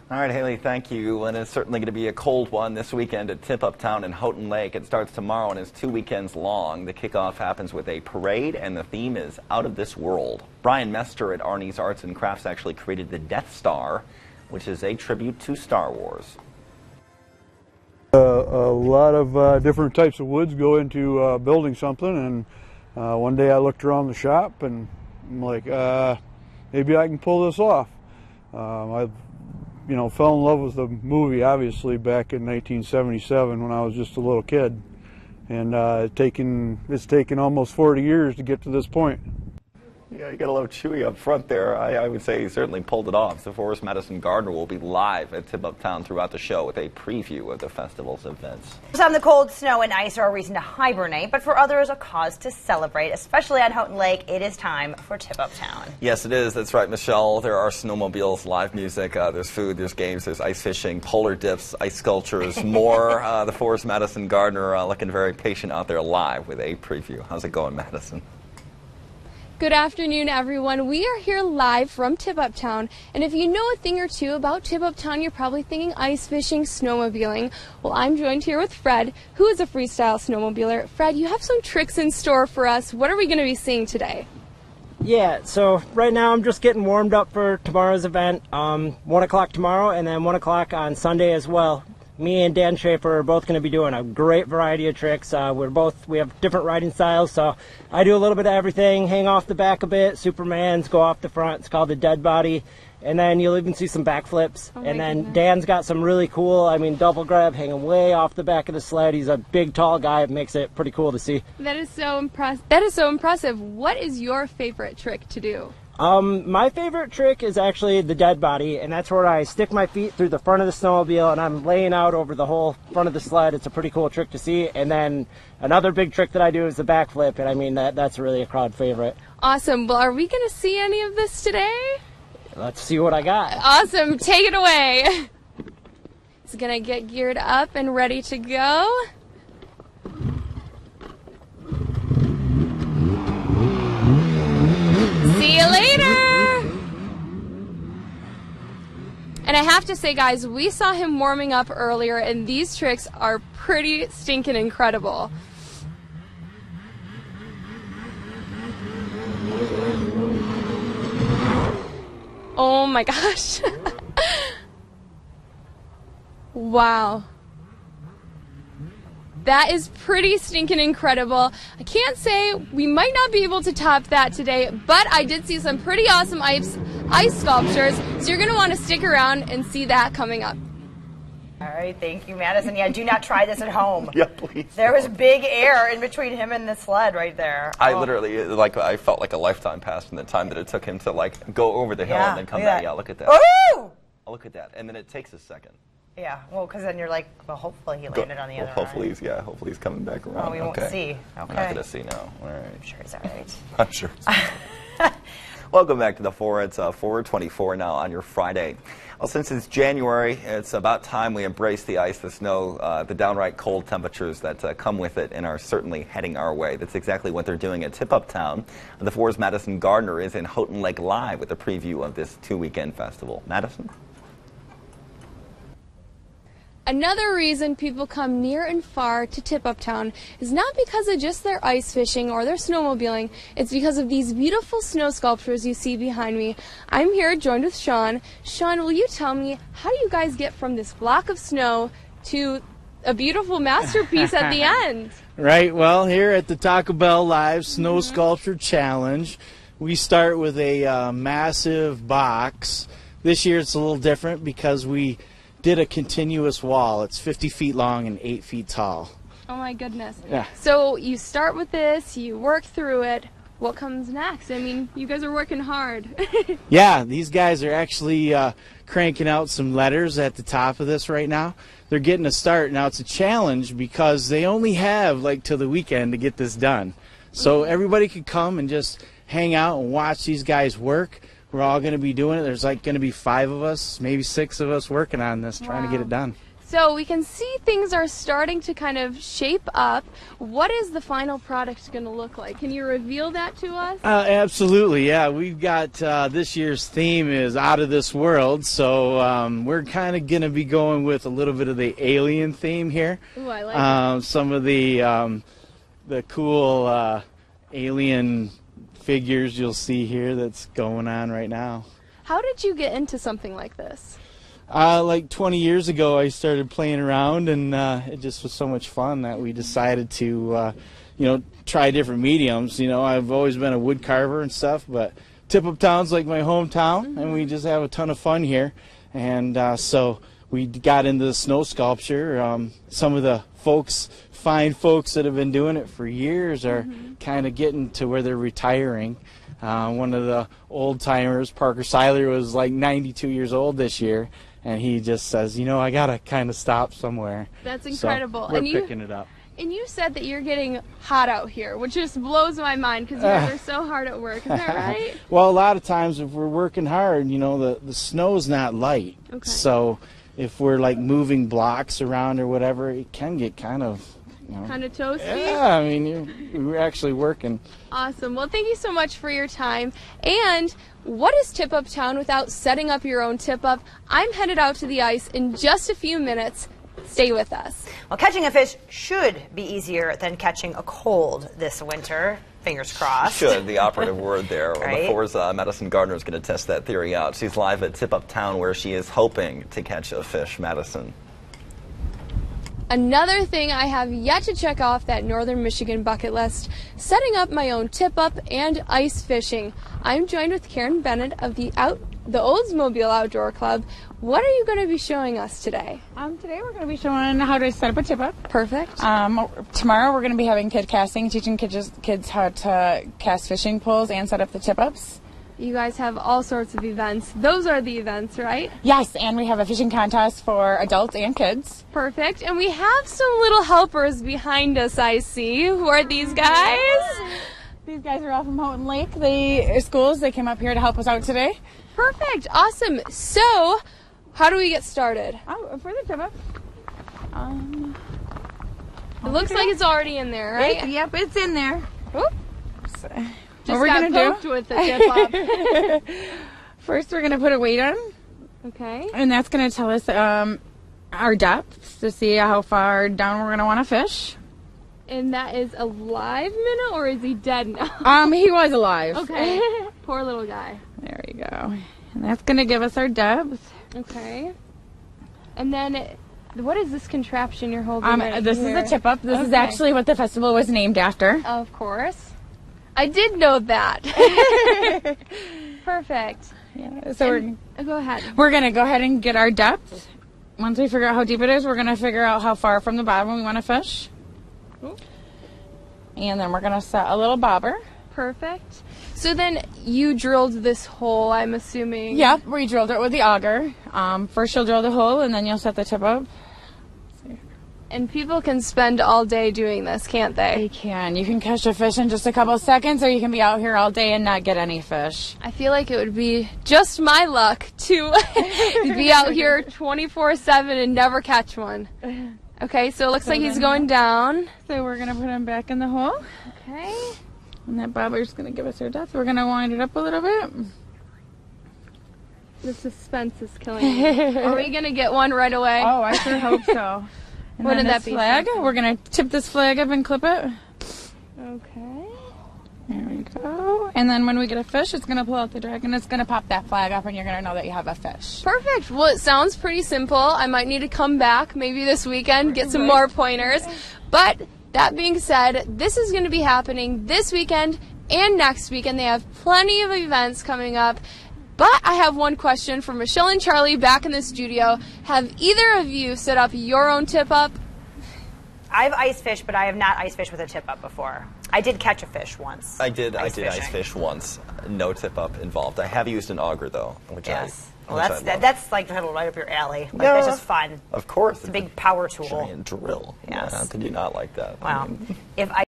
All right, Haley, thank you. And it's certainly going to be a cold one this weekend at Up Town in Houghton Lake. It starts tomorrow and is 2 weekends long. The kickoff happens with a parade, and the theme is Out of This World. Brian Mester at Arnie's Arts and Crafts actually created the Death Star, which is a tribute to Star Wars. A lot of different types of woods go into building something, and one day I looked around the shop and I'm like, maybe I can pull this off. I fell in love with the movie, obviously, back in 1977 when I was just a little kid, and it's taken almost 40 years to get to this point. Yeah, you got a little chewy up front there. I would say he certainly pulled it off. So for us, Madison Gardner will be live at Up Town throughout the show with a preview of the festival's events. For some, the cold, snow, and ice are a reason to hibernate, but for others, a cause to celebrate. Especially at Houghton Lake, it is time for Up Town. Yes, it is. That's right, Michelle. There are snowmobiles, live music, there's food, there's games, there's ice fishing, polar dips, ice sculptures, more. The Forest Madison Gardner looking very patient out there live with a preview. How's it going, Madison? Good afternoon, everyone. We are here live from Up Town, and if you know a thing or two about Up Town, you're probably thinking ice fishing, snowmobiling. Well, I'm joined here with Fred, who is a freestyle snowmobiler. Fred, you have some tricks in store for us. What are we going to be seeing today? Yeah, so right now I'm just getting warmed up for tomorrow's event. 1 o'clock tomorrow and then 1 o'clock on Sunday as well. Me and Dan Schaefer are both going to be doing a great variety of tricks. We have different riding styles, so I do a little bit of everything, hang off the back a bit, Superman's go off the front, it's called the dead body, and then you'll even see some backflips. And then goodness. Dan's got some really cool, double grab, hanging way off the back of the sled. He's a big, tall guy. It makes it pretty cool to see. That is so impressive. What is your favorite trick to do? My favorite trick is actually the dead body, and that's where I stick my feet through the front of the snowmobile and I'm laying out over the whole front of the sled. It's a pretty cool trick to see. And then another big trick that I do is the backflip, and that's really a crowd favorite. Awesome. Well, are we going to see any of this today? Let's see what I got. Awesome. Take it away. It's going to get geared up and ready to go. See you later! And I have to say, guys, we saw him warming up earlier, and these tricks are pretty stinking incredible. Oh my gosh. Wow. That is pretty stinking incredible. I can't say we might not be able to top that today, but I did see some pretty awesome ice sculptures, so you're going to want to stick around and see that coming up. All right, thank you, Madison. Yeah, do not try this at home. Yeah, please. There was big air in between him and the sled right there. I literally, I felt like a lifetime passed from the time that it took him to, go over the hill and then come back. Yeah, look at that. Ooh! Oh, look at that. And then it takes a second. Yeah, well, because then you're like, well, hopefully he landed on the other hopefully he's coming back around. Oh, we won't see. Okay. We're not going to see now. All right. I'm sure he's all right. I'm sure. Welcome back to the 4. It's 4:24 now on your Friday. Well, since it's January, it's about time we embrace the ice, the snow, the downright cold temperatures that come with it and are certainly heading our way. That's exactly what they're doing at Up Town. The Forest Madison Gardner is in Houghton Lake live with a preview of this 2-weekend festival. Madison? Another reason people come near and far to Up Town is not because of just their ice fishing or their snowmobiling. It's because of these beautiful snow sculptures you see behind me. I'm here joined with Sean. Sean, will you tell me, how do you guys get from this block of snow to a beautiful masterpiece at the end? Right, well, here at the Taco Bell Live Snow Sculpture Challenge, we start with a massive box. This year it's a little different because we did a continuous wall. It's 50 feet long and 8 feet tall. Oh my goodness. Yeah. So you start with this, you work through it. What comes next? I mean, you guys are working hard. Yeah, these guys are actually cranking out some letters at the top of this right now. They're getting a start. Now it's a challenge because they only have till the weekend to get this done. So everybody could come and just hang out and watch these guys work. We're all going to be doing it. There's going to be 5 of us, maybe 6 of us working on this, trying to get it done. So we can see things are starting to kind of shape up. What is the final product going to look like? Can you reveal that to us? Absolutely, yeah. We've got this year's theme is out of this world, so we're kind of going to be going with a little bit of the alien theme here. Ooh, I like it. Some of the cool alien figures you'll see here that's going on right now. How did you get into something like this? Like 20 years ago, I started playing around, and it just was so much fun that we decided to, try different mediums. I've always been a wood carver and stuff, but Tip-Up Town's like my hometown, and we just have a ton of fun here. And so we got into the snow sculpture. Some of the fine folks that have been doing it for years are kind of getting to where they're retiring. One of the old timers, Parker Seiler, was like 92 years old this year, and he just says, I gotta kind of stop somewhere. That's incredible. So we're picking it up. And you said that you're getting hot out here, which just blows my mind because you guys are so hard at work. Is that right? Well, a lot of times if we're working hard, the snow's not light. Okay. So if we're like moving blocks around or whatever, it can get kind of kind of toasty? Yeah, I mean, we're actually working. Awesome. Well, thank you so much for your time. And what is Tip-Up Town without setting up your own tip-up? I'm headed out to the ice in just a few minutes. Stay with us. Well, catching a fish should be easier than catching a cold this winter. Fingers crossed. Should, the operative word there. Right. The 4's Madison Gardner is going to test that theory out. She's live at Tip-Up Town where she is hoping to catch a fish. Madison. Another thing I have yet to check off that Northern Michigan bucket list, setting up my own tip-up and ice fishing. I'm joined with Karen Bennett of the Oldsmobile Outdoor Club. What are you going to be showing us today? Today we're going to be showing how to set up a tip-up. Perfect. Tomorrow we're going to be having kid casting, teaching kids how to cast fishing poles and set up the tip-ups. You guys have all sorts of events. Those are the events, right? Yes, and we have a fishing contest for adults and kids. Perfect. And we have some little helpers behind us, I see. Who are these guys? These guys are all from Houghton Lake. They came up here to help us out today. Perfect. Awesome. So, how do we get started? Oh, for the tip-up. It looks like it's already in there, right? Yep, it's in there. Oops. What we're going to do with the tip-up. First, we're going to put a weight on. Okay. And that's going to tell us our depth to see how far down we're going to want to fish. And that is a live minnow, or is he dead now? He was alive. Okay. Poor little guy. There we go. And that's going to give us our depth. Okay. And then, what is this contraption you're holding right This here? is a tip-up. This is actually what the festival was named after. Of course. I did know that. Perfect. Yeah, so go ahead. We're going to go ahead and get our depth. Once we figure out how deep it is, we're going to figure out how far from the bottom we want to fish. Ooh. And then we're going to set a little bobber. Perfect. So then you drilled this hole, I'm assuming. Yep, we drilled it with the auger. First you'll drill the hole, and then you'll set the tip up. And people can spend all day doing this, can't they? They can. You can catch a fish in just a couple seconds, or you can be out here all day and not get any fish. I feel like it would be just my luck to be out here 24/7 and never catch one. Okay, so it looks like he's going down. So we're going to put him back in the hole. Okay. And that bobber's going to give us our depth. We're going to wind it up a little bit. The suspense is killing me. Are we going to get one right away? Oh, I sure hope so. And Wouldn't that be flag? something? We're going to tip this flag up and clip it. Okay. There we go. And then when we get a fish, it's going to pull out the drag and it's going to pop that flag up and you're going to know that you have a fish. Perfect. Well, it sounds pretty simple. I might need to come back maybe this weekend, get some more pointers. But that being said, this is going to be happening this weekend and next weekend. They have plenty of events coming up. But I have one question for Michelle and Charlie back in the studio. Have either of you set up your own tip-up? I've ice fished, but I have not ice fished with a tip-up before. I did catch a fish once. I did ice fish once. No tip-up involved. I have used an auger, though, which yes. Well, that's like right up your alley. Like, yeah, that's just fun. Of course. It's a big power tool. Giant drill. Yes. Yeah, did you not like that? Wow. I mean, If I